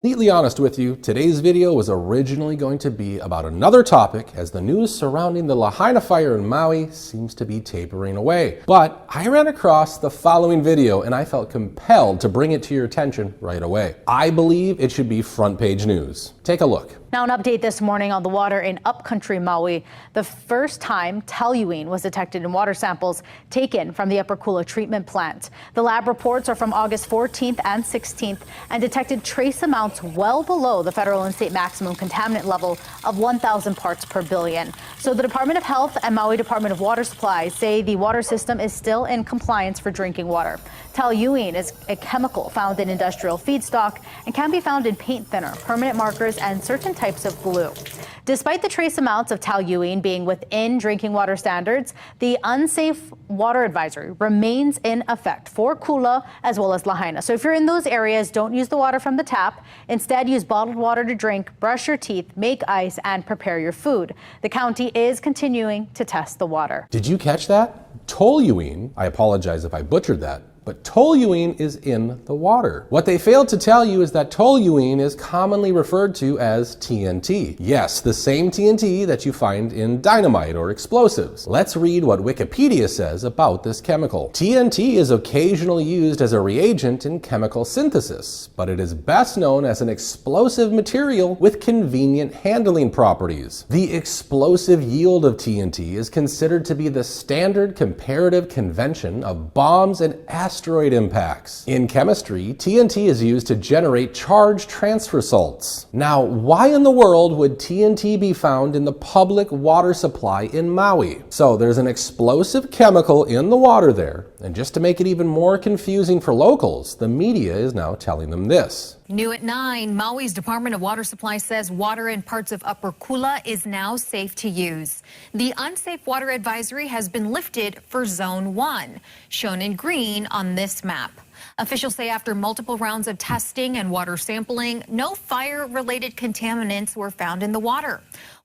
Completely honest with you, today's video was originally going to be about another topic as the news surrounding the Lahaina fire in Maui seems to be tapering away. But I ran across the following video and I felt compelled to bring it to your attention right away. I believe it should be front page news. Take a look. Now an update this morning on the water in upcountry Maui. The first time toluene was detected in water samples taken from the Upper Kula treatment plant. The lab reports are from August 14th and 16th and detected trace amounts well below the federal and state maximum contaminant level of 1,000 parts per billion. So the Department of Health and Maui Department of Water Supply say the water system is still in compliance for drinking water. Toluene is a chemical found in industrial feedstock and can be found in paint thinner, permanent markers, and certain types of glue. Despite the trace amounts of toluene being within drinking water standards, the unsafe water advisory remains in effect for Kula as well as Lahaina. So if you're in those areas, don't use the water from the tap. Instead, use bottled water to drink, brush your teeth, make ice, and prepare your food. The county is continuing to test the water. Did you catch that? Toluene, I apologize if I butchered that, but toluene is in the water. What they failed to tell you is that toluene is commonly referred to as TNT. Yes, the same TNT that you find in dynamite or explosives. Let's read what Wikipedia says about this chemical. TNT is occasionally used as a reagent in chemical synthesis, but it is best known as an explosive material with convenient handling properties. The explosive yield of TNT is considered to be the standard comparative convention of bombs and asteroid impacts. In chemistry, TNT is used to generate charge transfer salts. Now, why in the world would TNT be found in the public water supply in Maui? So there's an explosive chemical in the water there, and just to make it even more confusing for locals, the media is now telling them this. New at 9, Maui's Department of Water Supply says water in parts of Upper Kula is now safe to use. The unsafe water advisory has been lifted for Zone 1, shown in green on this map. Officials say after multiple rounds of testing and water sampling, no fire-related contaminants were found in the water.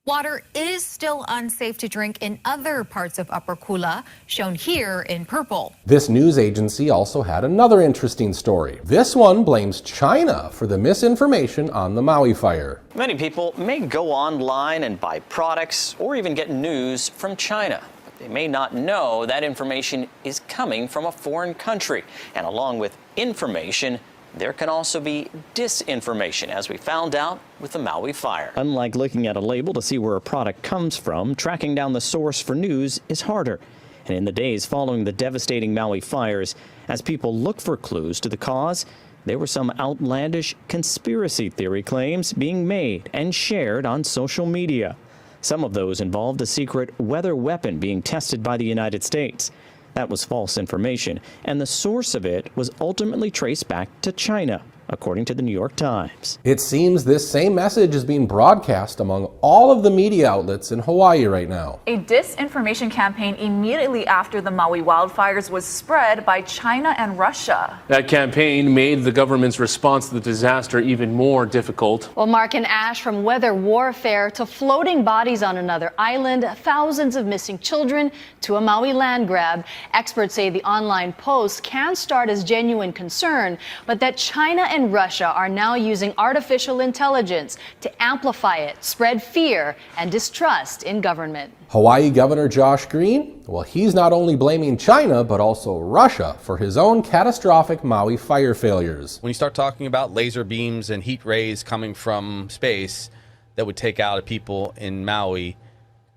Water is still unsafe to drink in other parts of Upper Kula, shown here in purple. This news agency also had another interesting story. This one blames China for the misinformation on the Maui fire. Many people may go online and buy products or even get news from China. But they may not know that information is coming from a foreign country. And along with information, there can also be disinformation, as we found out with the Maui fire. Unlike looking at a label to see where a product comes from, tracking down the source for news is harder. And in the days following the devastating Maui fires, as people look for clues to the cause, there were some outlandish conspiracy theory claims being made and shared on social media. Some of those involved a secret weather weapon being tested by the United States. That was false information, and the source of it was ultimately traced back to China, according to the New York Times. It seems this same message is being broadcast among all of the media outlets in Hawaii right now. A disinformation campaign immediately after the Maui wildfires was spread by China and Russia. That campaign made the government's response to the disaster even more difficult. Well, Mark and Ash, from weather warfare to floating bodies on another island, thousands of missing children to a Maui land grab, experts say the online posts can start as genuine concern, but that China and Russia are now using artificial intelligence to amplify it, spread fear and distrust in government. Hawaii Governor Josh Green, well, he's not only blaming China, but also Russia for his own catastrophic Maui fire failures. When you start talking about laser beams and heat rays coming from space that would take out people in Maui,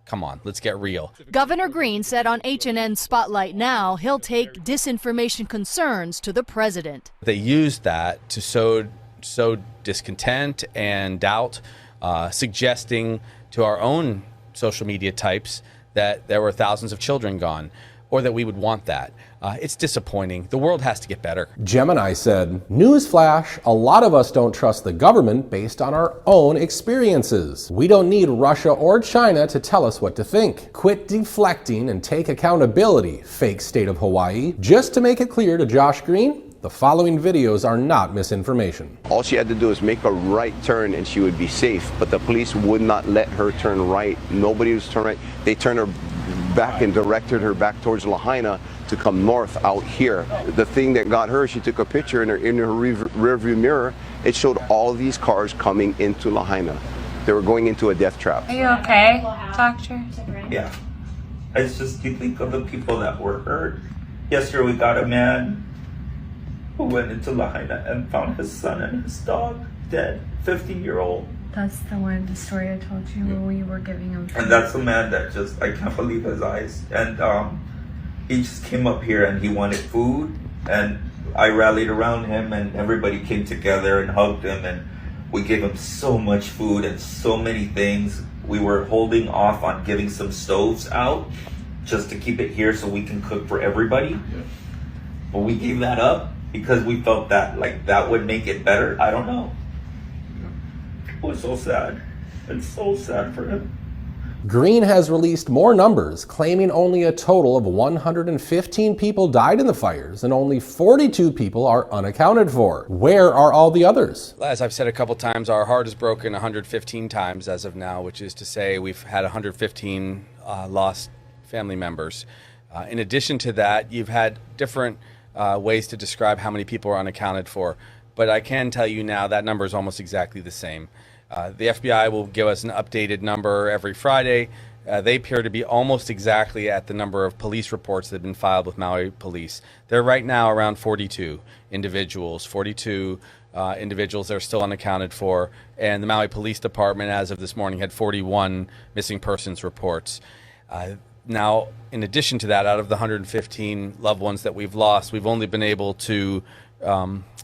come on, let's get real. Governor Green said on HNN Spotlight Now he'll take disinformation concerns to the president. They used that to sow discontent and doubt, suggesting to our own social media types that there were thousands of children gone, or that we would want that. It's disappointing. The world has to get better. Gemini said, "Newsflash, a lot of us don't trust the government based on our own experiences. We don't need Russia or China to tell us what to think. Quit deflecting and take accountability, fake state of Hawaii." Just to make it clear to Josh Green, the following videos are not misinformation. All she had to do is make a right turn and she would be safe, but the police would not let her turn right. Nobody was turning right. They turned her back and directed her back towards Lahaina to come north out here. The thing that got her, she took a picture in her rearview mirror It showed all of these cars coming into Lahaina. They were going into a death trap. Are you okay, doctor? Yeah. It's just, you think of the people that were hurt. Yesterday we got a man who went into Lahaina and found his son and his dog dead, 15-year-old. That's the story I told you when we were giving him food. And that's a man that just, I can't believe his eyes. And he just came up here and he wanted food. And I rallied around him and everybody came together and hugged him. And we gave him so much food and so many things. We were holding off on giving some stoves out just to keep it here so we can cook for everybody. Yeah. But we gave that up because we felt that like that would make it better. I don't know. It was so sad. It's so sad for him. Green has released more numbers, claiming only a total of 115 people died in the fires and only 42 people are unaccounted for. Where are all the others? As I've said a couple times, our heart is broken 115 times as of now, which is to say we've had 115 lost family members. In addition to that, you've had different ways to describe how many people are unaccounted for, but I can tell you now that number is almost exactly the same. The FBI will give us an updated number every Friday. They appear to be almost exactly at the number of police reports that have been filed with Maui police. They're right now around 42 individuals that are still unaccounted for, and the Maui Police Department, as of this morning, had 41 missing persons reports. Now, in addition to that, out of the 115 loved ones that we've lost, we've only been able to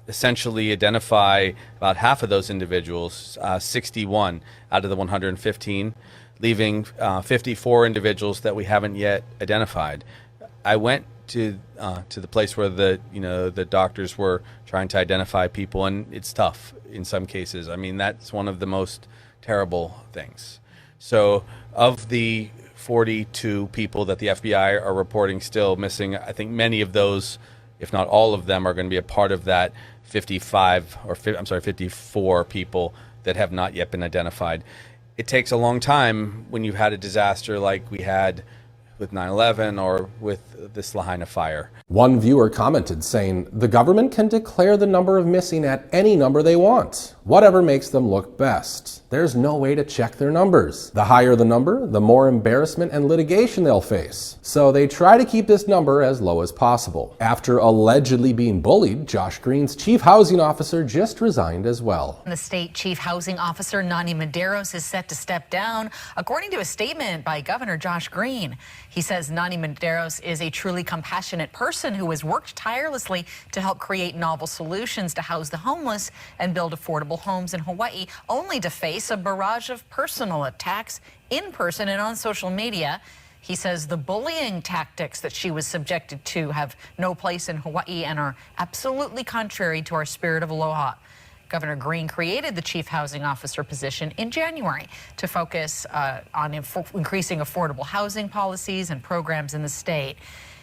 essentially identify about half of those individuals, 61 out of the 115, leaving 54 individuals that we haven't yet identified. I went to the place where the doctors were trying to identify people, and it's tough in some cases. I mean, that's one of the most terrible things. So of the 42 people that the FBI are reporting still missing, I think many of those, if not all of them, are going to be a part of that 54 people that have not yet been identified. It takes a long time when you've had a disaster like we had with 9/11 or with this Lahaina fire. One viewer commented saying, "The government can declare the number of missing at any number they want, whatever makes them look best. There's no way to check their numbers. The higher the number, the more embarrassment and litigation they'll face. So they try to keep this number as low as possible." After allegedly being bullied, Josh Green's chief housing officer just resigned as well. The state chief housing officer, Nani Medeiros, is set to step down, according to a statement by Governor Josh Green. He says Nani Medeiros is a truly compassionate person who has worked tirelessly to help create novel solutions to house the homeless and build affordable homes in Hawaii, only to face a barrage of personal attacks in person and on social media. He says the bullying tactics that she was subjected to have no place in Hawaii and are absolutely contrary to our spirit of aloha. Governor Green created the chief housing officer position in January to focus on increasing affordable housing policies and programs in the state.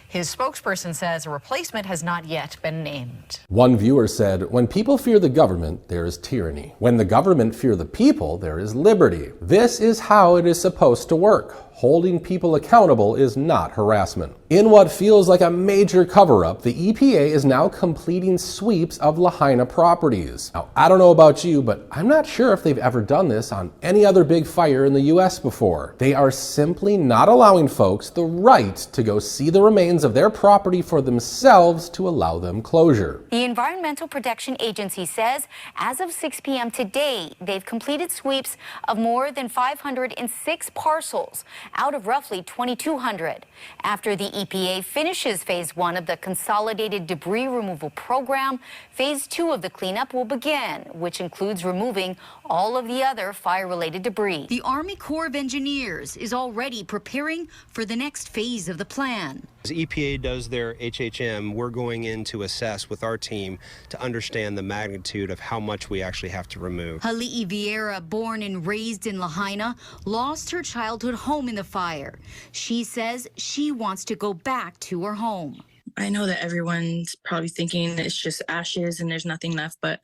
His spokesperson says a replacement has not yet been named. One viewer said, "When people fear the government, there is tyranny. When the government fear the people, there is liberty. This is how it is supposed to work. Holding people accountable is not harassment." In what feels like a major cover-up, the EPA is now completing sweeps of Lahaina properties. Now, I don't know about you, but I'm not sure if they've ever done this on any other big fire in the US before. They are simply not allowing folks the right to go see the remains of their property for themselves to allow them closure. The Environmental Protection Agency says as of 6 p.m. today, they've completed sweeps of more than 506 parcels out of roughly 2,200. After the EPA finishes phase 1 of the Consolidated Debris Removal Program, phase 2 of the cleanup will begin, which includes removing all of the other fire-related debris. The Army Corps of Engineers is already preparing for the next phase of the plan. As EPA does their HHM, we're going in to assess with our team to understand the magnitude of how much we actually have to remove. Hali'i Vieira, born and raised in Lahaina, lost her childhood home in the fire. She says she wants to go back to her home. I know that everyone's probably thinking it's just ashes and there's nothing left, but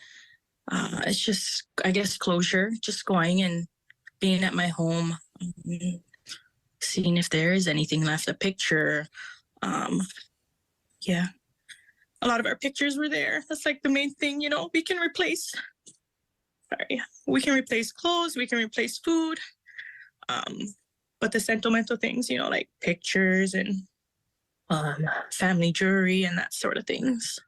it's just, I guess, closure, just going and being at my home, seeing if there is anything left, a picture. Yeah, a lot of our pictures were there. That's like the main thing, you know, we can replace sorry, we can replace clothes, we can replace food, but the sentimental things, like pictures and family jewelry and that sort of things.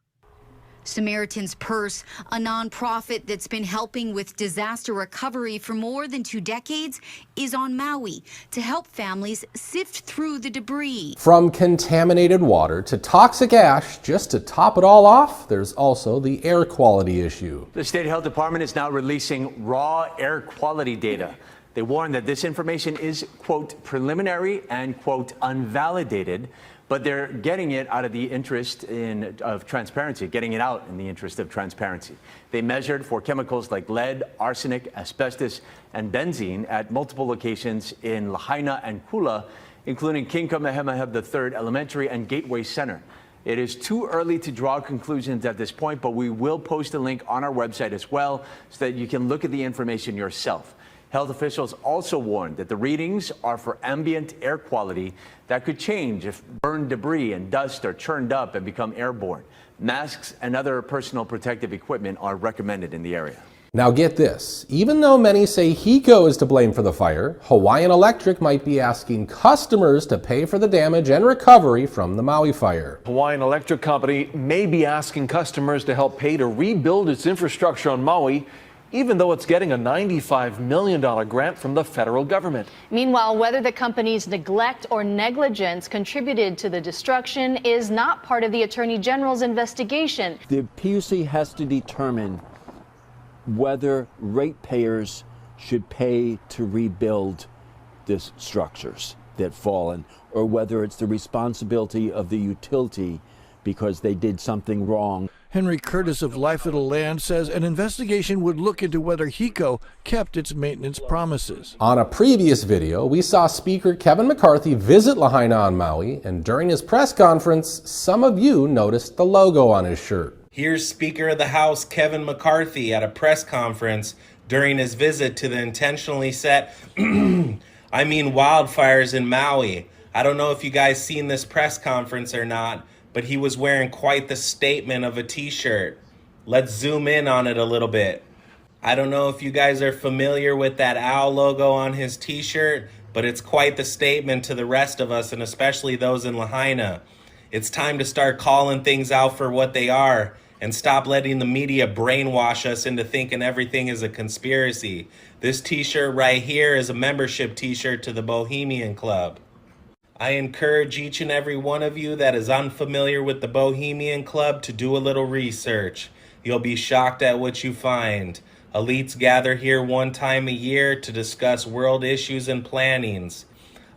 Samaritan's Purse, a nonprofit that's been helping with disaster recovery for more than 2 decades, is on Maui to help families sift through the debris. From contaminated water to toxic ash, just to top it all off, there's also the air quality issue. The State Health Department is now releasing raw air quality data. They warn that this information is, quote, preliminary and, quote, unvalidated, but they're getting it out of the interest of transparency, getting it out in the interest of transparency. They measured for chemicals like lead, arsenic, asbestos, and benzene at multiple locations in Lahaina and Kula, including King Kamehameha III Elementary and Gateway Center. It is too early to draw conclusions at this point, but we will post a link on our website as well so that you can look at the information yourself. Health officials also warned that the readings are for ambient air quality that could change if burned debris and dust are churned up and become airborne. Masks and other personal protective equipment are recommended in the area. Now get this, even though many say HECO is to blame for the fire, Hawaiian Electric might be asking customers to pay for the damage and recovery from the Maui fire. Hawaiian Electric Company may be asking customers to help pay to rebuild its infrastructure on Maui, even though it's getting a $95 million grant from the federal government. Meanwhile, whether the company's neglect or negligence contributed to the destruction is not part of the Attorney General's investigation. The PUC has to determine whether ratepayers should pay to rebuild these structures that fallen, or whether it's the responsibility of the utility because they did something wrong. Henry Curtis of Life Little Land says an investigation would look into whether HECO kept its maintenance promises. On a previous video, we saw Speaker Kevin McCarthy visit Lahaina on Maui, and during his press conference, some of you noticed the logo on his shirt. Here's Speaker of the House Kevin McCarthy at a press conference during his visit to the intentionally set, wildfires in Maui. I don't know if you guys seen this press conference or not, but he was wearing quite the statement of a t-shirt. Let's zoom in on it a little bit. I don't know if you guys are familiar with that owl logo on his t-shirt, but it's quite the statement to the rest of us, and especially those in Lahaina. It's time to start calling things out for what they are and stop letting the media brainwash us into thinking everything is a conspiracy. This t-shirt right here is a membership t-shirt to the Bohemian Club. I encourage each and every one of you that is unfamiliar with the Bohemian Club to do a little research. You'll be shocked at what you find. Elites gather here one time a year to discuss world issues and plannings.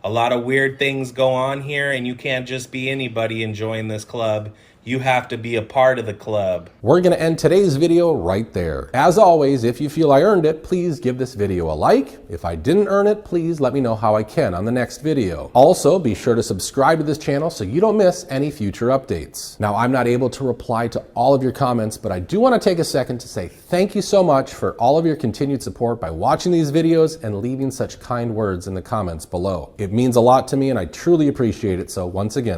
A lot of weird things go on here, and you can't just be anybody enjoying this club. You have to be a part of the club. We're going to end today's video right there. As always, if you feel I earned it, please give this video a like. If I didn't earn it, please let me know how I can on the next video. Also, be sure to subscribe to this channel so you don't miss any future updates. Now, I'm not able to reply to all of your comments, but I do want to take a second to say thank you so much for all of your continued support by watching these videos and leaving such kind words in the comments below. It means a lot to me, and I truly appreciate it, so once again,